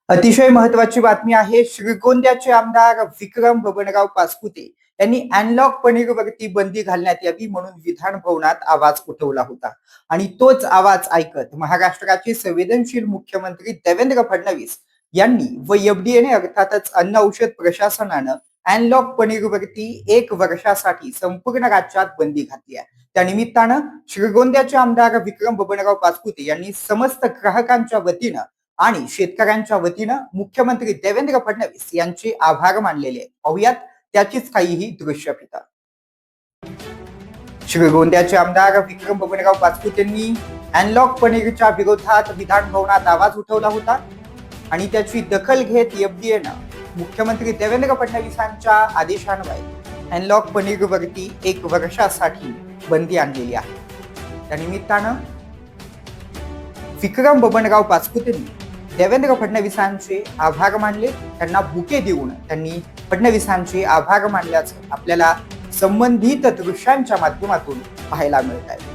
अतिशय महत्वाची बातमी आहे. श्रीगोंद्याचे आमदार विक्रम बबनराव पाचपुते यांनी अनलॉक पनीरवरती बंदी घालण्यात यावी म्हणून विधान भवनात आवाज उठवला होता आणि तोच आवाज ऐकत महाराष्ट्राचे संवेदनशील मुख्यमंत्री देवेंद्र फडणवीस यांनी व एफडीएने अर्थातच अन्न औषध प्रशासनानं अनलॉक पनीरवरती 1 वर्षासाठी संपूर्ण राज्यात बंदी घातली आहे. त्यानिमित्तानं श्रीगोंद्याचे आमदार विक्रम बबनराव पाचपुते यांनी समस्त ग्राहकांच्या वतीनं आणि शेतकऱ्यांच्या वतीनं मुख्यमंत्री देवेंद्र फडणवीस यांचे आभार मानलेले आहेत. पाहुयात त्याचीच काहीही दृश्यफिता. श्रीगोंद्याचे आमदार विक्रम बबनराव पाचपुतेंनी अनलॉक पनीरच्या विरोधात विधान भवनात आवाज उठवला होता आणि त्याची दखल घेत एफडीएनं मुख्यमंत्री देवेंद्र फडणवीसांच्या आदेशान्वये अनलॉक पनीरवरती 1 वर्षासाठी बंदी आणलेली आहे. त्यानिमित्तानं विक्रम बबनराव पाचपुतेंनी देवेंद्र फडणवीसांचे आभार मानले. त्यांना बुके देऊन त्यांनी फडणवीसांचे आभार मानल्याचं आपल्याला संबंधित दृश्यांच्या माध्यमातून पाहायला मिळत आहे.